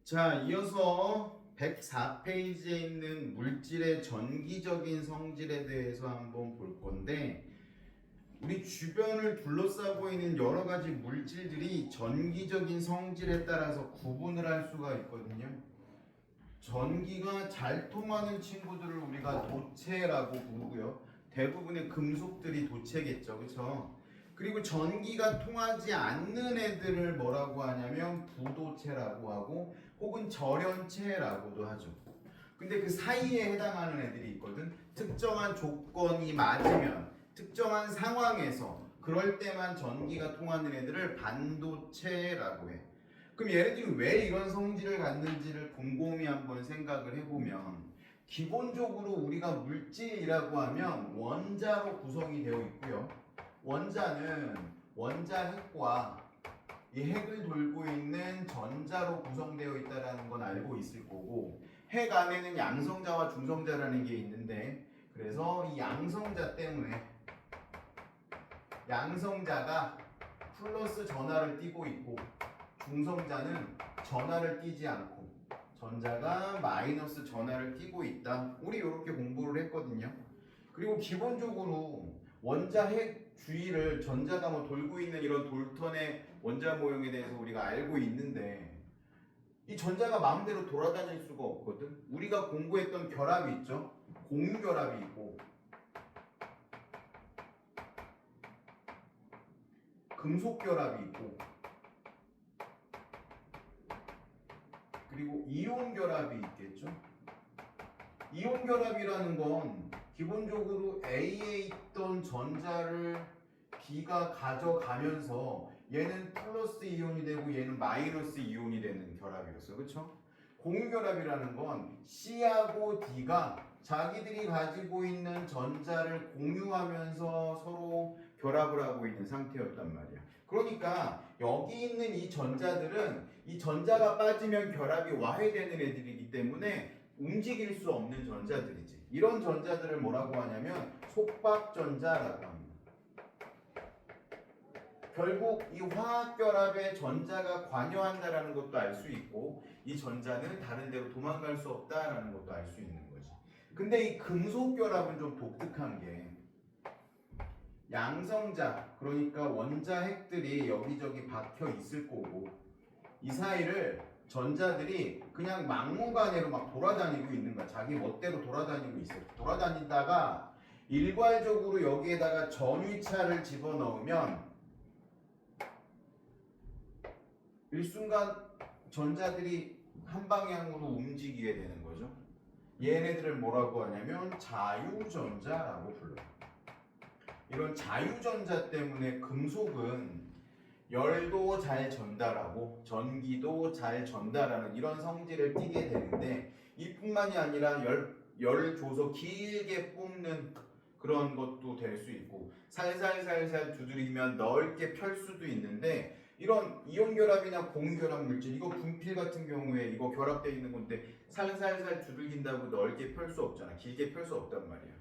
자, 이어서 104페이지에 있는 물질의 전기적인 성질에 대해서 한번 볼 건데, 우리 주변을 둘러싸고 있는 여러 가지 물질들이 전기적인 성질에 따라서 구분을 할 수가 있거든요. 전기가 잘 통하는 친구들을 우리가 도체라고 부르고요. 대부분의 금속들이 도체겠죠, 그렇죠? 그리고 전기가 통하지 않는 애들을 뭐라고 하냐면 부도체라고 하고 혹은 절연체라고도 하죠. 근데 그 사이에 해당하는 애들이 있거든. 특정한 조건이 맞으면 특정한 상황에서 그럴 때만 전기가 통하는 애들을 반도체라고 해. 그럼 얘네들이 왜 이런 성질을 갖는지를 곰곰이 한번 생각을 해보면, 기본적으로 우리가 물질이라고 하면 원자로 구성이 되어 있고요. 원자는 원자 핵과 이 핵을 돌고 있는 전자로 구성되어 있다는 건 알고 있을 거고, 핵 안에는 양성자와 중성자라는 게 있는데, 그래서 이 양성자 때문에 양성자가 플러스 전하를 띠고 있고 중성자는 전하를 띠지 않고 전자가 마이너스 전하를 띠고 있다. 우리 이렇게 공부를 했거든요. 그리고 기본적으로 원자 핵 주위를 전자가 뭐 돌고 있는 이런 돌턴의 원자 모형에 대해서 우리가 알고 있는데, 이 전자가 마음대로 돌아다닐 수가 없거든. 우리가 공부했던 결합이 있죠. 공결합이 있고 금속 결합이 있고 그리고 이온 결합이 있겠죠. 이온 결합이라는 건 기본적으로 A에 있던 전자를 B가 가져가면서 얘는 플러스 이온이 되고 얘는 마이너스 이온이 되는 결합이었어요. 그렇죠? 공유결합이라는 건 C하고 D가 자기들이 가지고 있는 전자를 공유하면서 서로 결합을 하고 있는 상태였단 말이야. 그러니까 여기 있는 이 전자들은 이 전자가 빠지면 결합이 와해되는 애들이기 때문에 움직일 수 없는 전자들이지. 이런 전자들을 뭐라고 하냐면 속박전자라고 합니다. 결국 이 화학결합에 전자가 관여한다라는 것도 알 수 있고, 이 전자는 다른 데로 도망갈 수 없다라는 것도 알 수 있는 거지. 근데 이 금속결합은 좀 독특한 게, 양성자, 그러니까 원자 핵들이 여기저기 박혀 있을 거고, 이 사이를 전자들이 그냥 막무가내로 막 돌아다니고 있는 거야. 자기 멋대로 돌아다니고 있어. 돌아다니다가 일괄적으로 여기에다가 전위차를 집어넣으면 일순간 전자들이 한 방향으로 움직이게 되는 거죠. 얘네들을 뭐라고 하냐면 자유전자라고 불러요. 이런 자유전자 때문에 금속은 열도 잘 전달하고 전기도 잘 전달하는 이런 성질을 띠게 되는데, 이뿐만이 아니라 열을 줘서 길게 뽑는 그런 것도 될 수 있고, 살살살살 두드리면 넓게 펼 수도 있는데, 이런 이온결합이나 공유결합 물질, 이거 분필 같은 경우에 이거 결합되어 있는 건데 살살살 두들긴다고 넓게 펼 수 없잖아. 길게 펼 수 없단 말이야.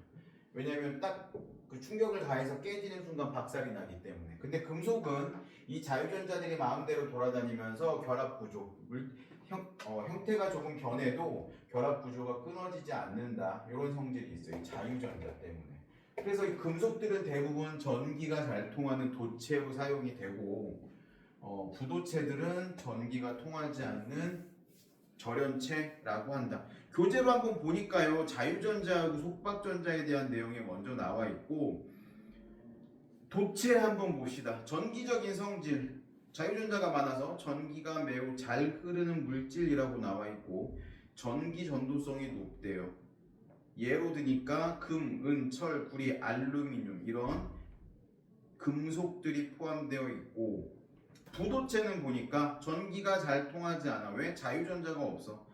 왜냐면 딱 그 충격을 가해서 깨지는 순간 박살이 나기 때문에. 근데 금속은 이 자유전자들이 마음대로 돌아다니면서 결합 구조, 형태가 조금 변해도 결합 구조가 끊어지지 않는다. 이런 성질이 있어요. 자유전자 때문에. 그래서 이 금속들은 대부분 전기가 잘 통하는 도체로 사용이 되고, 부도체들은 전기가 통하지 않는 절연체라고 한다. 교재로 한번 보니까요, 자유전자하고 속박전자에 대한 내용이 먼저 나와 있고, 도체 한번 봅시다. 전기적인 성질, 자유전자가 많아서 전기가 매우 잘 흐르는 물질이라고 나와 있고, 전기 전도성이 높대요. 예로 드니까 금, 은, 철, 구리, 알루미늄 이런 금속들이 포함되어 있고, 부도체는 보니까 전기가 잘 통하지 않아. 왜? 자유전자가 없어.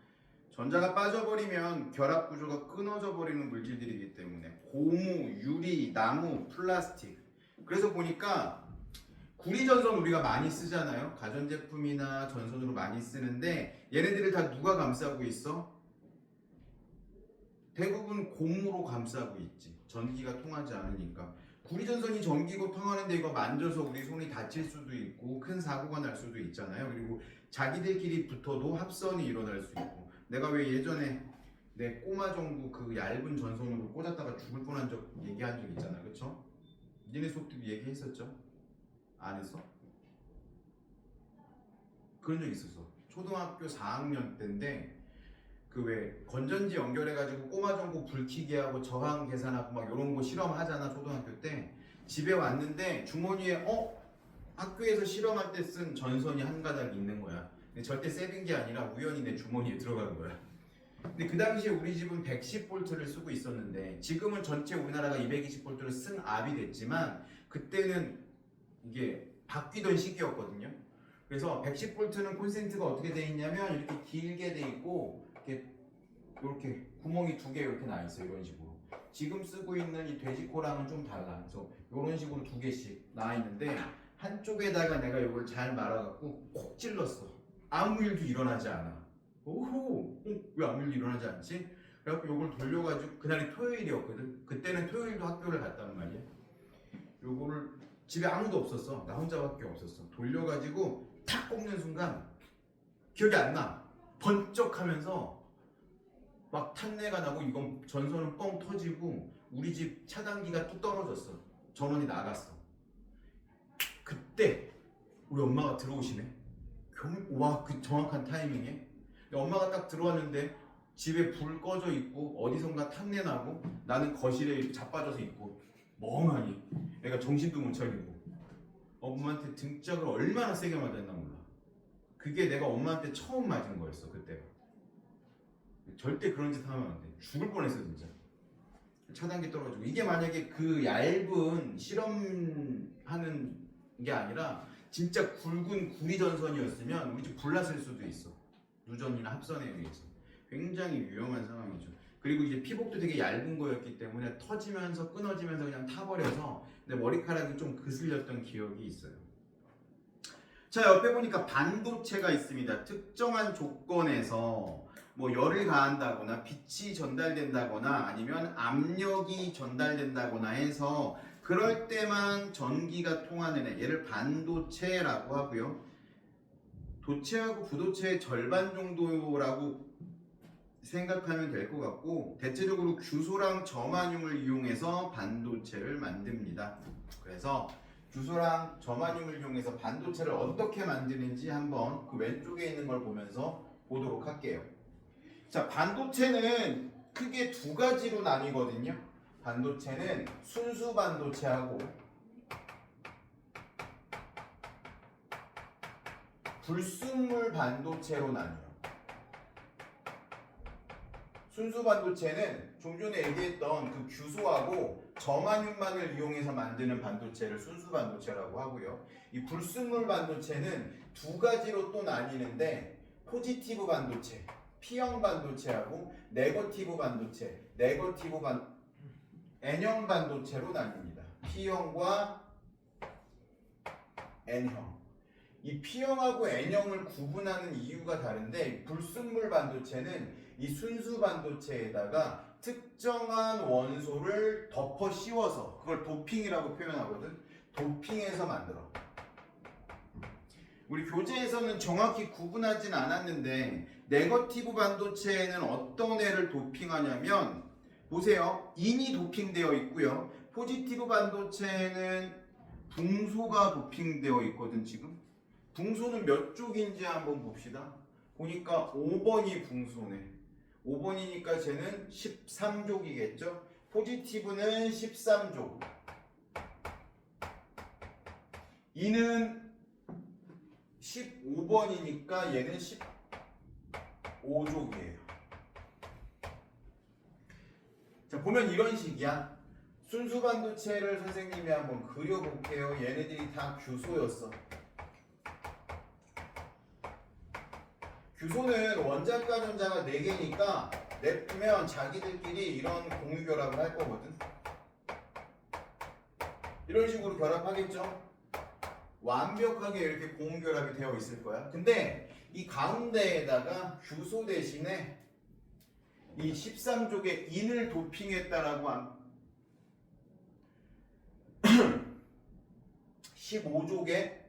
전자가 빠져버리면 결합 구조가 끊어져 버리는 물질들이기 때문에. 고무, 유리, 나무, 플라스틱. 그래서 보니까 구리전선 우리가 많이 쓰잖아요. 가전제품이나 전선으로 많이 쓰는데, 얘네들을 다 누가 감싸고 있어? 대부분 고무로 감싸고 있지. 전기가 통하지 않으니까. 구리전선이 전기고 통하는데 이거 만져서 우리 손이 다칠 수도 있고 큰 사고가 날 수도 있잖아요. 그리고 자기들끼리 붙어도 합선이 일어날 수 있고. 내가 왜 예전에 내 꼬마 전구 그 얇은 전선으로 꽂았다가 죽을 뻔한 적 얘기한 적 있잖아, 그쵸? 니네 수업도 얘기했었죠? 안 했어? 그런 적 있었어. 초등학교 4학년 때인데 그 왜 건전지 연결해가지고 꼬마 전구 불 켜게 하고 저항 계산하고 막 이런 거 실험하잖아 초등학교 때. 집에 왔는데 주머니에 학교에서 실험할 때 쓴 전선이 한 가닥 있는 거야. 근데 절대 세빈 게 아니라 우연히 내 주머니에 들어간 거야. 근데 그 당시에 우리 집은 110V를 쓰고 있었는데 지금은 전체 우리나라가 220V를 쓴 압이 됐지만 그때는 이게 바뀌던 시기였거든요. 그래서 110V는 콘센트가 어떻게 돼 있냐면 이렇게 길게 돼 있고 이렇게 구멍이 두 개 이렇게 나 있어요. 이런 식으로. 지금 쓰고 있는 이 돼지코랑은 좀 달라. 그래서 이런 식으로 두 개씩 나 있는데 한쪽에다가 내가 이걸 잘 말아갖고 콕 찔렀어. 아무 일도 일어나지 않아. 오호, 왜 아무 일도 일어나지 않지? 그래갖고 이걸 돌려가지고 그날이 토요일이었거든. 그때는 토요일도 학교를 갔단 말이야. 요거를 집에 아무도 없었어. 나 혼자밖에 없었어. 돌려가지고 탁 꼽는 순간 기억이 안 나. 번쩍하면서 막 탄내가 나고 이건 전선은 뻥 터지고 우리 집 차단기가 뚝 떨어졌어. 전원이 나갔어. 그때 우리 엄마가 들어오시네. 와, 그 정확한 타이밍에 엄마가 딱 들어왔는데 집에 불 꺼져 있고 어디선가 탄내 나고 나는 거실에 이렇게 자빠져서 있고 멍하니 애가 정신도 못 차리고 엄마한테 등짝을 얼마나 세게 맞았나 몰라. 그게 내가 엄마한테 처음 맞은 거였어 그때가. 절대 그런 짓 하면 안 돼. 죽을 뻔했어 진짜. 차단기 떨어지고. 이게 만약에 그 얇은 실험하는 게 아니라 진짜 굵은 구리전선이었으면 우리 집 불났을 수도 있어. 누전이나 합선에 의해서. 굉장히 위험한 상황이죠. 그리고 이제 피복도 되게 얇은 거였기 때문에 터지면서 끊어지면서 그냥 타버려서 내 머리카락이 좀 그슬렸던 기억이 있어요. 자, 옆에 보니까 반도체가 있습니다. 특정한 조건에서 뭐 열을 가한다거나 빛이 전달된다거나 아니면 압력이 전달된다거나 해서 그럴 때만 전기가 통하는 애, 얘를 반도체라고 하고요. 도체하고 부도체의 절반 정도라고 생각하면 될 것 같고 대체적으로 규소랑 점화륨을 이용해서 반도체를 만듭니다. 그래서 규소랑 점화륨을 이용해서 반도체를 어떻게 만드는지 한번 그 왼쪽에 있는 걸 보면서 보도록 할게요. 자, 반도체는 크게 두 가지로 나뉘거든요. 반도체는 순수 반도체하고 불순물 반도체로 나뉘어요. 순수 반도체는 좀 전에 얘기했던 그 규소하고 점화륨만을 이용해서 만드는 반도체를 순수 반도체라고 하고요. 이 불순물 반도체는 두 가지로 또 나뉘는데 포지티브 반도체, P형 반도체하고 네거티브 반도체, N형 반도체로 나뉩니다. P형과 N형. 이 P형하고 N형을 구분하는 이유가 다른데 불순물 반도체는 이 순수 반도체에다가 특정한 원소를 덮어 씌워서 그걸 도핑이라고 표현하거든. 도핑해서 만들어. 우리 교재에서는 정확히 구분하진 않았는데 네거티브 반도체에는 어떤 애를 도핑하냐면 보세요. 인이 도핑되어 있고요. 포지티브 반도체에는 붕소가 도핑되어 있거든 지금. 붕소는 몇 쪽인지 한번 봅시다. 보니까 5번이 붕소네. 5번이니까 쟤는 13족이겠죠? 포지티브는 13족. 이는 15번이니까 얘는 15족이에요. 자, 보면 이런 식이야. 순수 반도체를 선생님이 한번 그려볼게요. 얘네들이 다 규소였어. 규소는 원자과 전자가 4개니까 냅두면 자기들끼리 이런 공유 결합을 할 거거든. 이런 식으로 결합하겠죠? 완벽하게 이렇게 공유 결합이 되어 있을 거야. 근데 이 가운데에다가 규소 대신에 이 13족의 인을 도핑했다라고 15족의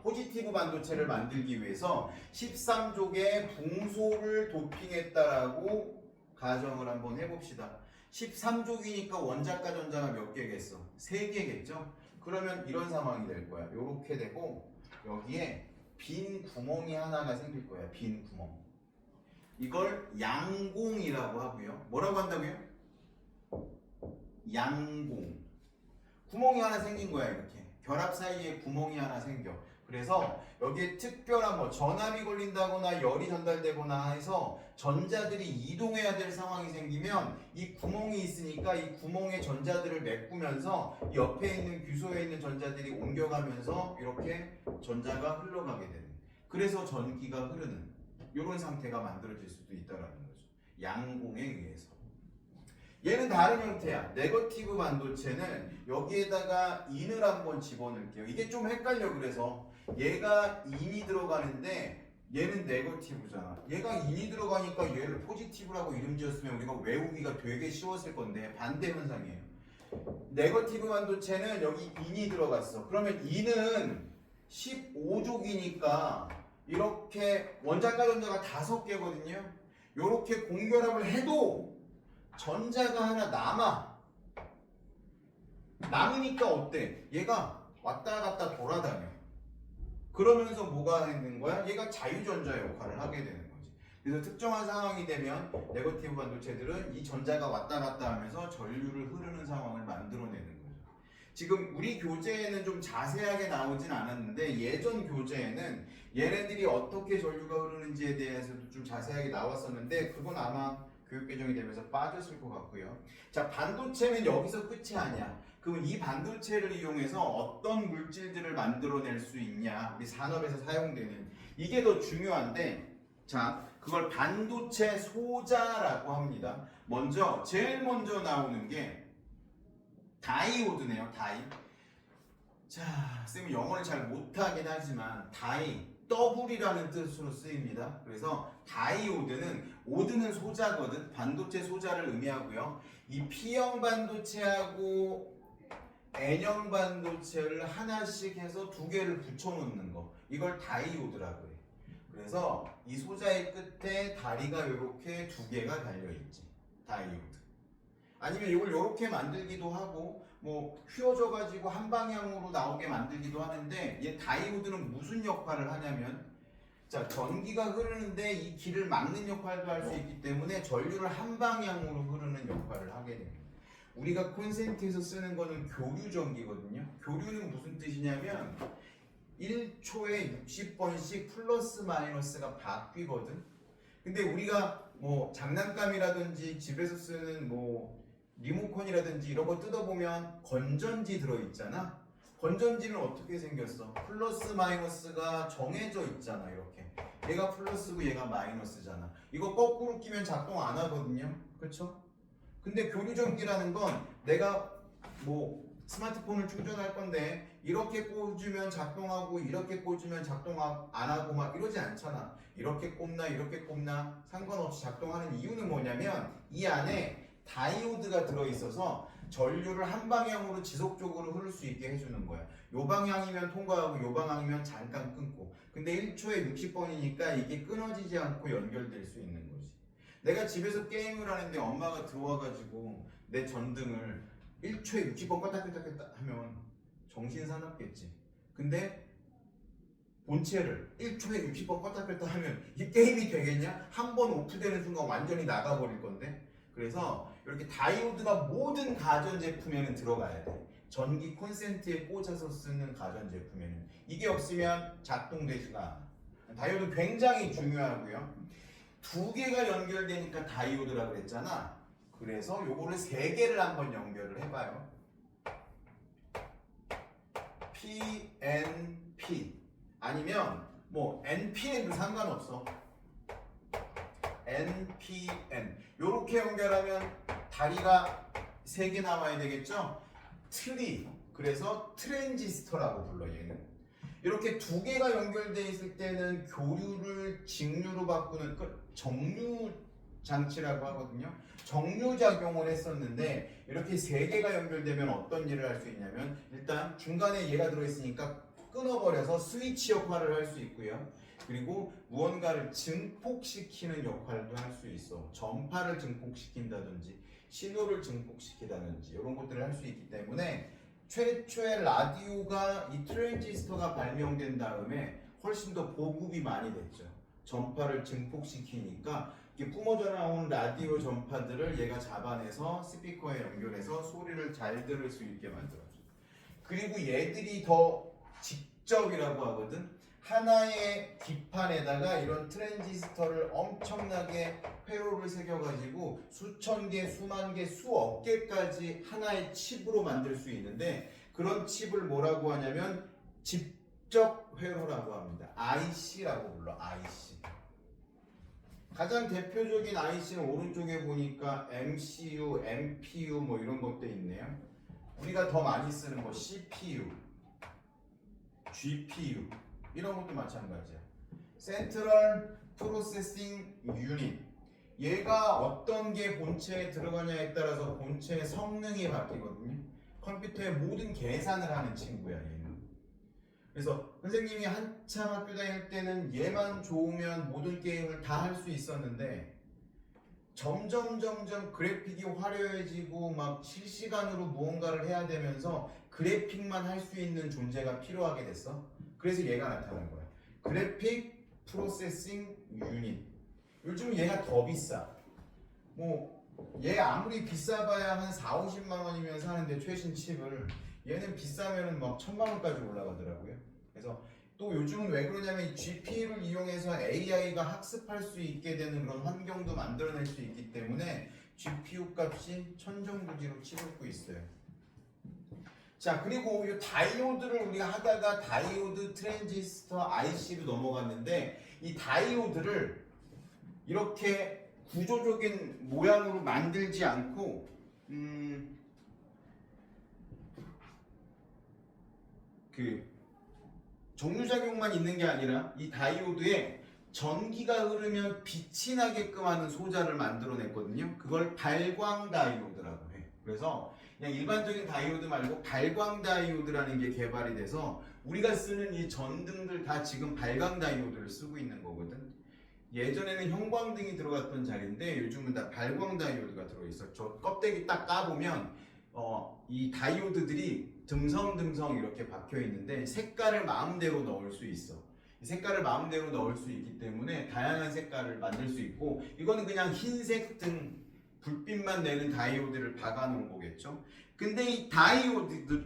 포지티브 반도체를 만들기 위해서 13족의 붕소를 도핑했다라고 가정을 한번 해봅시다. 13족이니까 원자가 전자가 몇 개겠어? 3개겠죠? 그러면 이런 상황이 될 거야. 이렇게 되고 여기에 빈 구멍이 하나가 생길 거야. 빈 구멍. 이걸 양공이라고 하고요. 뭐라고 한다고요? 양공. 구멍이 하나 생긴 거야. 이렇게 결합 사이에 구멍이 하나 생겨. 그래서 여기에 특별한 전압이 걸린다거나 열이 전달되거나 해서 전자들이 이동해야 될 상황이 생기면 이 구멍이 있으니까 이 구멍에 전자들을 메꾸면서 옆에 있는 규소에 있는 전자들이 옮겨가면서 이렇게 전자가 흘러가게 되는, 그래서 전기가 흐르는 이런 상태가 만들어질 수도 있다는 거죠. 양공에 의해서. 얘는 다른 형태야. 네거티브 반도체는 여기에다가 인을 한번 집어넣을게요. 이게 좀 헷갈려. 그래서 얘가 인이 들어가는데 얘는 네거티브잖아. 얘가 인이 들어가니까 얘를 포지티브라고 이름 지었으면 우리가 외우기가 되게 쉬웠을 건데 반대 현상이에요. 네거티브 반도체는 여기 인이 들어갔어. 그러면 인은 15족이니까 이렇게 원자과 전자가 5개거든요. 이렇게 공결합을 해도 전자가 하나 남으니까 어때? 얘가 왔다 갔다 돌아다녀. 그러면서 뭐가 되는 거야? 얘가 자유전자 역할을 하게 되는 거지. 그래서 특정한 상황이 되면 네거티브 반도체들은 이 전자가 왔다 갔다 하면서 전류를 흐르는 상황을 만들어내는 거죠. 지금 우리 교재에는 좀 자세하게 나오진 않았는데 예전 교재에는 얘네들이 어떻게 전류가 흐르는지에 대해서도 좀 자세하게 나왔었는데 그건 아마 교육 개정이 되면서 빠졌을 것 같고요. 자, 반도체는 여기서 끝이 아니야. 그럼 이 반도체를 이용해서 어떤 물질들을 만들어낼 수 있냐? 우리 산업에서 사용되는 이게 더 중요한데, 자, 그걸 반도체 소자라고 합니다. 제일 먼저 나오는 게 다이오드네요. 자, 쌤이 영어를 잘 못하긴 하지만 더블이라는 뜻으로 쓰입니다. 그래서 다이오드는, 오드는 소자거든. 반도체 소자를 의미하고요. 이 P형 반도체하고 N형 반도체를 하나씩 해서 2개를 붙여놓는 거, 이걸 다이오드라고 해. 그래서 이 소자의 끝에 다리가 이렇게 2개가 달려있지. 다이오드. 아니면 이걸 이렇게 만들기도 하고 휘어져가지고 한 방향으로 나오게 만들기도 하는데, 얘 다이오드는 무슨 역할을 하냐면, 자, 전기가 흐르는데 이 길을 막는 역할도 할 수 있기 때문에 전류를 한 방향으로 흐르는 역할을 하게 됩니다. 우리가 콘센트에서 쓰는 거는 교류 전기거든요. 교류는 무슨 뜻이냐면 1초에 60번씩 플러스 마이너스가 바뀌거든. 근데 우리가 장난감이라든지 집에서 쓰는 리모컨이라든지 이런 거 뜯어보면 건전지 들어있잖아. 건전지는 어떻게 생겼어? 플러스 마이너스가 정해져 있잖아. 이렇게 얘가 플러스고 얘가 마이너스잖아. 이거 거꾸로 끼면 작동 안 하거든요. 그렇죠? 근데 교류전기라는 건 내가 스마트폰을 충전할 건데 이렇게 꽂으면 작동하고 이렇게 꽂으면 작동 안 하고 막 이러지 않잖아. 이렇게 꼽나 이렇게 꼽나 상관없이 작동하는 이유는 뭐냐면 이 안에 다이오드가 들어있어서 전류를 한 방향으로 지속적으로 흐를 수 있게 해주는 거야. 요 방향이면 통과하고 요 방향이면 잠깐 끊고. 근데 1초에 60번이니까 이게 끊어지지 않고 연결될 수 있는 거지. 내가 집에서 게임을 하는데 엄마가 들어와가지고 내 전등을 1초에 60번 껐다 켰다 하면 정신 사납겠지. 근데 본체를 1초에 60번 껐다 켰다 하면 이게 게임이 되겠냐? 한 번 오프되는 순간 완전히 나가버릴 건데. 그래서 이렇게 다이오드가 모든 가전제품에는 들어가야 돼. 전기 콘센트에 꽂아서 쓰는 가전제품에는 이게 없으면 작동되지가 않아. 다이오드 굉장히 중요하고요. 2개가 연결되니까 다이오드라고 그랬잖아. 그래서 요거를 3개를 한번 연결을 해봐요. PNP 아니면 NPN도 상관없어. NPN 요렇게 연결하면 다리가 3개 나와야 되겠죠? 그래서 트랜지스터라고 불러. 얘는 이렇게 2개가 연결되어 있을 때는 교류를 직류로 바꾸는 정류 장치라고 하거든요. 정류작용을 했었는데 이렇게 세 개가 연결되면 어떤 일을 할 수 있냐면 일단 중간에 얘가 들어있으니까 끊어버려서 스위치 역할을 할 수 있고요. 그리고 무언가를 증폭시키는 역할도 할 수 있어. 전파를 증폭시킨다든지 신호를 증폭시키다든지 이런 것들을 할 수 있기 때문에 최초의 라디오가 이 트랜지스터가 발명된 다음에 훨씬 더 보급이 많이 됐죠. 전파를 증폭시키니까 뿜어져 나온 라디오 전파들을 얘가 잡아내서 스피커에 연결해서 소리를 잘 들을 수 있게 만들어줘. 그리고 얘들이 더 직접이라고 하거든. 하나의 기판에다가 이런 트랜지스터를 엄청나게 회로를 새겨가지고 수천 개, 수만 개, 수억 개까지 하나의 칩으로 만들 수 있는데 그런 칩을 뭐라고 하냐면 직접 회로라고 합니다. IC라고 불러. IC. 가장 대표적인 IC는 오른쪽에 보니까 MCU, MPU 뭐 이런 것도 있네요. 우리가 더 많이 쓰는 거 CPU, GPU 이런 것도 마찬가지야. Central Processing Unit. 얘가 어떤 게 본체에 들어가냐에 따라서 본체의 성능이 바뀌거든요. 컴퓨터의 모든 계산을 하는 친구야 얘는. 그래서 선생님이 한참 학교 다닐 때는 얘만 좋으면 모든 게임을 다 할 수 있었는데 점점 그래픽이 화려해지고 막 실시간으로 무언가를 해야 되면서 그래픽만 할 수 있는 존재가 필요하게 됐어. 그래서 얘가 나타난 거야. 그래픽 프로세싱 유닛. 요즘 얘가 더 비싸. 뭐 얘 아무리 비싸봐야 한 4, 50만 원이면 사는데 최신 칩을 얘는 비싸면은 막 1000만 원까지 올라가더라고요. 그래서 또 요즘은 왜 그러냐면 이 GPU를 이용해서 AI가 학습할 수 있게 되는 그런 환경도 만들어낼 수 있기 때문에 GPU 값이 천정부지로 치솟고 있어요. 자, 그리고 이 다이오드를 우리가 하다가 다이오드, 트랜지스터, IC로 넘어갔는데 이 다이오드를 이렇게 구조적인 모양으로 만들지 않고 정류작용만 있는 게 아니라 이 다이오드에 전기가 흐르면 빛이 나게끔 하는 소자를 만들어냈거든요. 그걸 발광 다이오드라고 해. 그래서 그냥 일반적인 다이오드 말고 발광 다이오드라는 게 개발이 돼서 우리가 쓰는 이 전등들 다 지금 발광 다이오드를 쓰고 있는 거거든. 예전에는 형광등이 들어갔던 자리인데 요즘은 다 발광 다이오드가 들어있어. 저 껍데기 딱 까보면 이 다이오드들이 듬성듬성 이렇게 박혀 있는데 색깔을 마음대로 넣을 수 있어. 이 색깔을 마음대로 넣을 수 있기 때문에 다양한 색깔을 만들 수 있고 이거는 그냥 흰색 등 불빛만 내는 다이오드를 박아 놓은 거겠죠. 근데 이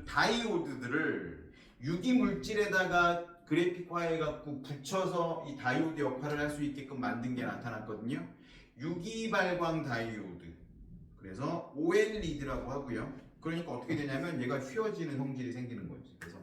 다이오드들을 유기물질에다가 그래픽화해 갖고 붙여서 이 다이오드 역할을 할 수 있게끔 만든 게 나타났거든요. 유기발광 다이오드. 그래서 OLED라고 하고요. 그러니까 어떻게 되냐면 얘가 휘어지는 성질이 생기는 거지. 그래서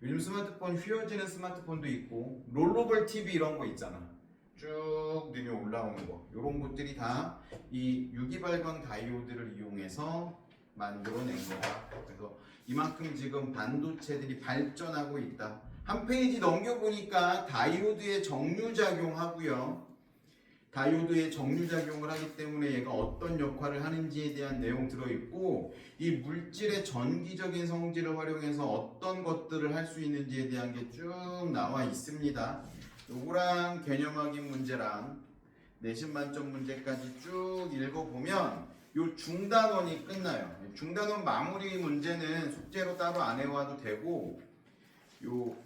요즘 스마트폰 휘어지는 스마트폰도 있고 롤러블 TV 이런 거 있잖아. 쭉 늘려 올라오는 거. 이런 것들이 다 이 유기발광 다이오드를 이용해서 만들어낸 거다. 그래서 이만큼 지금 반도체들이 발전하고 있다. 한 페이지 넘겨보니까 다이오드의 정류작용하고요. 다이오드의 정류작용을 하기 때문에 얘가 어떤 역할을 하는지에 대한 내용 들어있고 이 물질의 전기적인 성질을 활용해서 어떤 것들을 할 수 있는지에 대한 게 쭉 나와 있습니다. 요거랑 개념 확인 문제랑 내신 만점 문제까지 쭉 읽어보면 요 중단원이 끝나요. 중단원 마무리 문제는 숙제로 따로 안 해와도 되고 요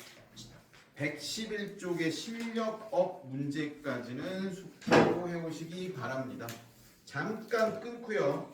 111쪽의 실력업 문제까지는 숙제로 해오시기 바랍니다. 잠깐 끊고요.